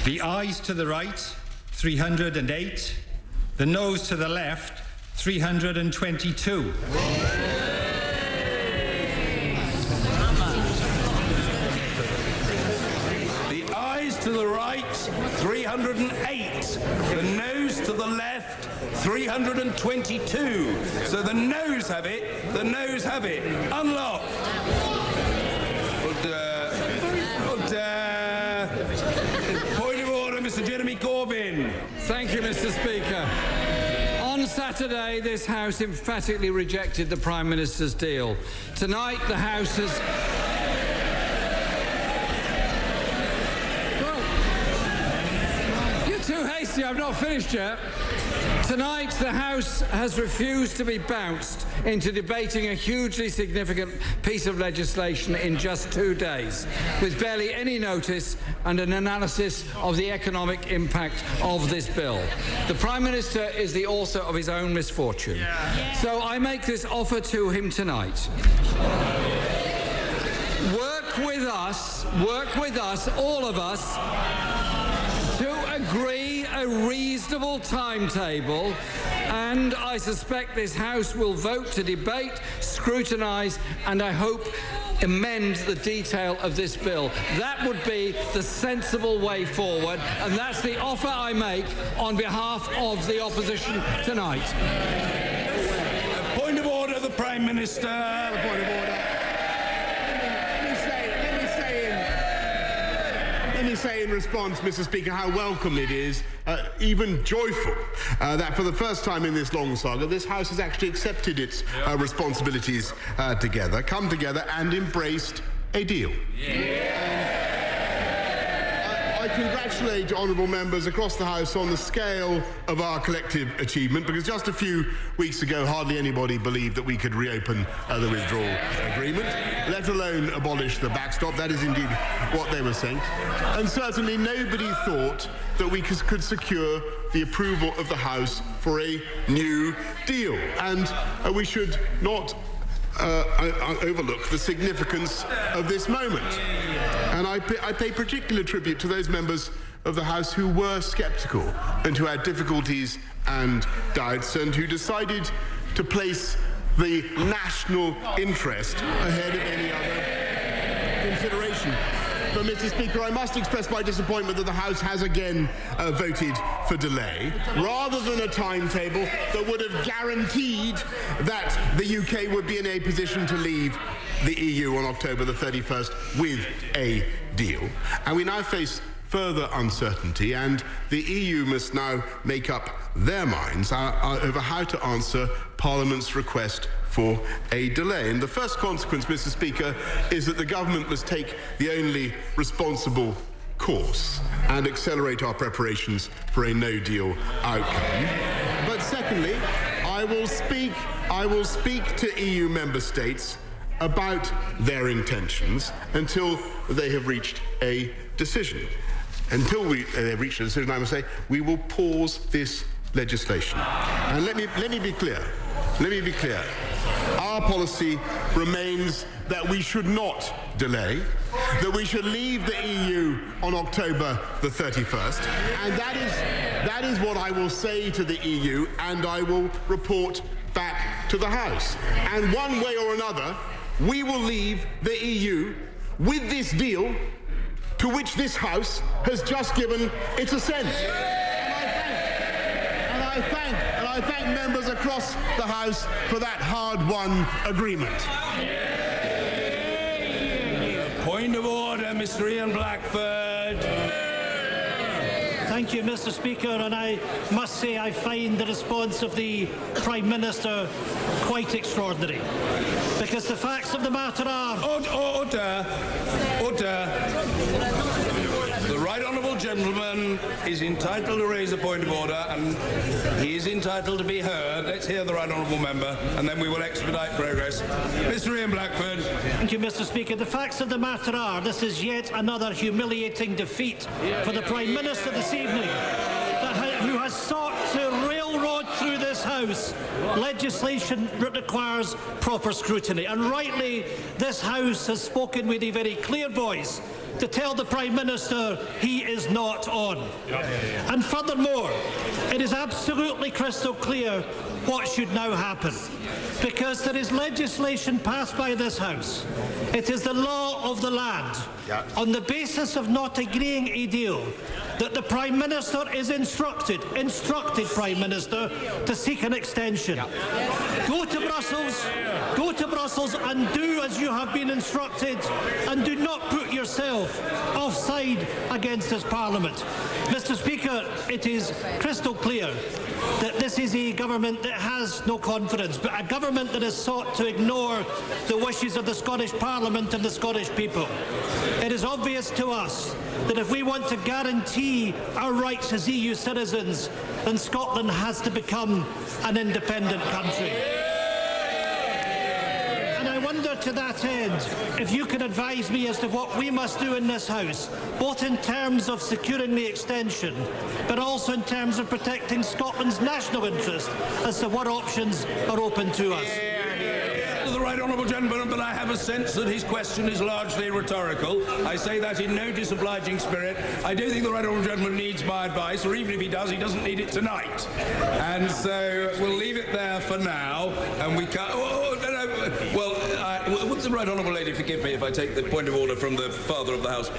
The ayes to the right, 308. The noes to the left, 322. The ayes to the right, 308. The noes to the left, 322. So the noes have it. The noes have it. Unlocked. Point of order, Mr. Jeremy Corbyn. Thank you, Mr. Speaker. On Saturday, this House emphatically rejected the Prime Minister's deal. Tonight, the House has... Well, you're too hasty. I've not finished yet. Tonight, the House has refused to be bounced into debating a hugely significant piece of legislation in just 2 days, with barely any notice and an analysis of the economic impact of this bill. The Prime Minister is the author of his own misfortune. So I make this offer to him tonight. Work with us, all of us, to agree a reasonable timetable, and I suspect this House will vote to debate, scrutinise and, I hope, amend the detail of this bill. That would be the sensible way forward, and that's the offer I make on behalf of the opposition tonight. Point of order, the Prime Minister. Point of order. Let me say in response, Mr. Speaker, how welcome it is, even joyful, that for the first time in this long saga, this House has actually accepted its responsibilities come together and embraced a deal. I congratulate honourable members across the House on the scale of our collective achievement, because just a few weeks ago hardly anybody believed that we could reopen the withdrawal agreement, let alone abolish the backstop. That is indeed what they were saying. And certainly nobody thought that we could secure the approval of the House for a new deal. And we should not overlook the significance of this moment. And I pay particular tribute to those members of the House who were sceptical and who had difficulties and doubts and who decided to place the national interest ahead of any other consideration. But, Mr. Speaker, I must express my disappointment that the House has again voted for delay, rather than a timetable that would have guaranteed that the UK would be in a position to leave the EU on October the 31st with a deal. And we now face further uncertainty, and the EU must now make up their minds over how to answer Parliament's request for a delay. And the first consequence, Mr. Speaker, is that the government must take the only responsible course and accelerate our preparations for a no-deal outcome. But secondly, I will speak to EU member states about their intentions until they have reached a decision. Until they have reached a decision, I must say, we will pause this legislation. And let me be clear. Let me be clear. Our policy remains that we should not delay, that we should leave the EU on October the 31st, and that is what I will say to the EU, and I will report back to the House. And one way or another, we will leave the EU with this deal to which this House has just given its assent. And I thank members across the House for that hard-won agreement. Point of order, Mr. Ian Blackford. Thank you, Mr. Speaker, and I must say I find the response of the Prime Minister quite extraordinary, because the facts of the matter are... Order. The right honourable gentleman is entitled to raise a point of order, and he is entitled to be heard. Let's hear the right honourable member, and then we will expedite progress. Mr. Ian Blackford. Thank you, Mr. Speaker. The facts of the matter are this is yet another humiliating defeat for the Prime Minister this evening, who has sought to railroad through this House legislation that requires proper scrutiny. And rightly, this House has spoken with a very clear voice to tell the Prime Minister he is not on. And furthermore, it is absolutely crystal clear what should now happen, because there is legislation passed by this House. It is the law of the land, on the basis of not agreeing a deal, that the Prime Minister is instructed Prime Minister, to seek an extension. Go to Brussels and do as you have been instructed, and do not put yourself offside against this Parliament. Mr. Speaker, it is crystal clear that this is a government that has no confidence, but a government that has sought to ignore the wishes of the Scottish Parliament and the Scottish people. It is obvious to us that if we want to guarantee our rights as EU citizens, then Scotland has to become an independent country. And I wonder, to that end, if you can advise me as to what we must do in this House, both in terms of securing the extension, but also in terms of protecting Scotland's national interest, as to what options are open to us. The right honourable gentleman, but I have a sense that his question is largely rhetorical. I say that in no disobliging spirit. I don't think the right honourable gentleman needs my advice, or even if he does, he doesn't need it tonight. And so we'll leave it there for now, and we can't... would the right honourable lady forgive me if I take the point of order from the father of the House?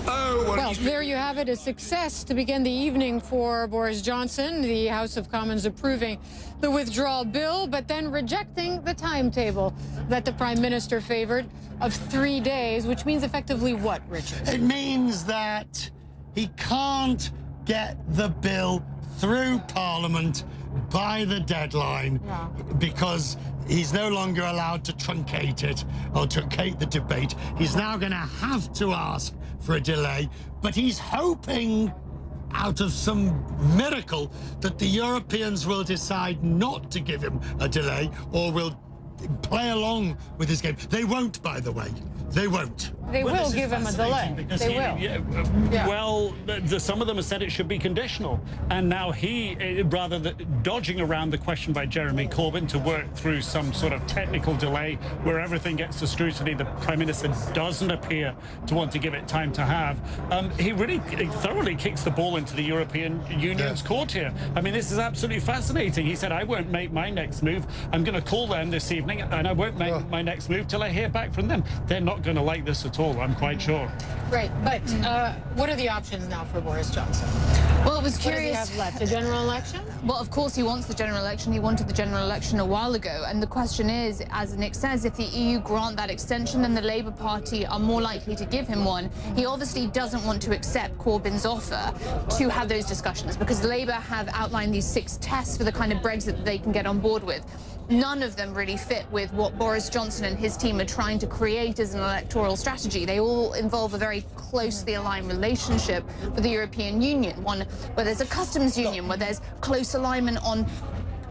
Well, there you have it, a success to begin the evening for Boris Johnson, the House of Commons approving the withdrawal bill, but then rejecting the timetable that the Prime Minister favoured of 3 days, which means effectively what, Richard? It means that he can't get the bill through Parliament by the deadline, because he's no longer allowed to truncate it or truncate the debate. He's now going to have to ask for a delay, but he's hoping, out of some miracle, that the Europeans will decide not to give him a delay or will play along with his game. They won't, by the way. They won't. They will give him a delay. They will. Well, some of them have said it should be conditional. And now he, rather than dodging around the question by Jeremy Corbyn to work through some sort of technical delay where everything gets to scrutiny, the Prime Minister doesn't appear to want to give it time to have. He really thoroughly kicks the ball into the European Union's court here. I mean, this is absolutely fascinating. He said, I won't make my next move. I'm going to call them this evening, and I won't make my next move till I hear back from them. They're not going to like this at all, I'm quite sure. Right, but what are the options now for Boris Johnson? Well, it was curious. What does he have left? A general election? Well, of course he wants the general election. He wanted the general election a while ago. And the question is, as Nick says, if the EU grant that extension, then the Labour Party are more likely to give him one. He obviously doesn't want to accept Corbyn's offer to have those discussions, because Labour have outlined these 6 tests for the kind of Brexit that they can get on board with. None of them really fit with what Boris Johnson and his team are trying to create as an electoral strategy. They all involve a very closely aligned relationship with the European Union, one where there's a customs union, where there's close alignment on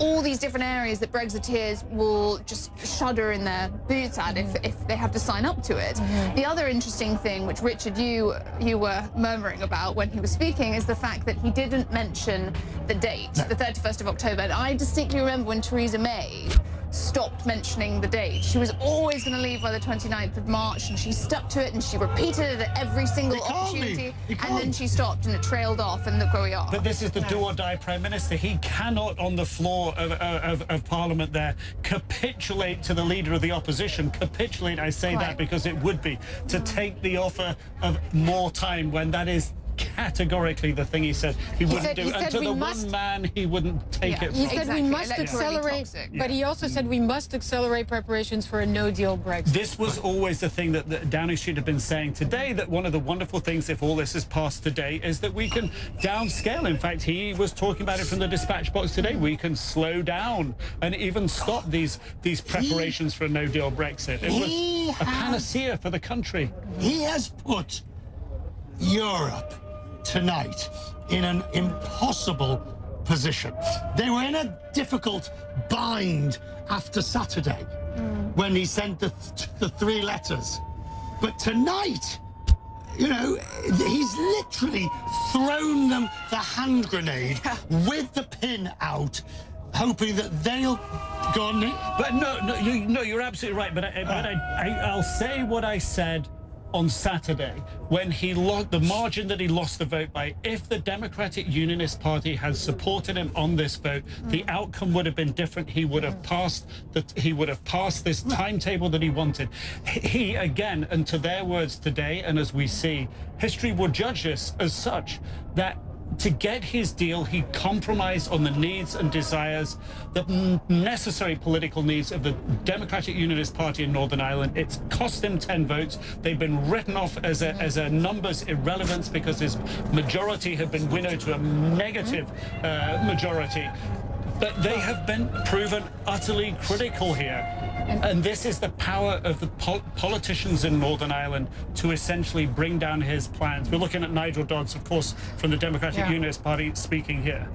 all these different areas that Brexiteers will just shudder in their boots at if they have to sign up to it. The other interesting thing, which Richard, you were murmuring about when he was speaking, is the fact that he didn't mention the date, the 31st of October. And I distinctly remember when Theresa May stopped mentioning the date. She was always going to leave by the 29th of March, and she stuck to it, and she repeated it at every single opportunity, and then she stopped, and it trailed off, and look where we are. But this is the do-or-die Prime Minister. He cannot, on the floor of Parliament there, capitulate to the Leader of the Opposition. Capitulate, I say that because it would be to take the offer of more time, when that is categorically the thing he said he wouldn't do. And to the one man, he wouldn't take it. He said we must accelerate, but he also said we must accelerate preparations for a no-deal Brexit. This was always the thing that Downing Street have been saying today, that one of the wonderful things, if all this is passed today, is that we can downscale. In fact, he was talking about it from the dispatch box today. We can slow down and even stop these preparations for a no-deal Brexit. It was a panacea for the country. He has put Europe tonight in an impossible position. They were in a difficult bind after Saturday when he sent the 3 letters. But tonight, you know, he's literally thrown them the hand grenade with the pin out, hoping that they'll go on. But no, you're absolutely right. But I'll say what I said on Saturday, when he lost the margin that he lost the vote by, if the Democratic Unionist Party had supported him on this vote, the outcome would have been different. He would have passed this timetable that he wanted. He, again, and to their words today, and as we see, history will judge this as such, that to get his deal, he compromised on the needs and desires, the necessary political needs of the Democratic Unionist Party in Northern Ireland. It's cost him 10 votes. They've been written off as a numbers irrelevance because his majority have been winnowed to a negative majority. But they have been proven utterly critical here. And this is the power of the politicians in Northern Ireland to essentially bring down his plans. We're looking at Nigel Dodds, of course, from the Democratic Unionist Party speaking here.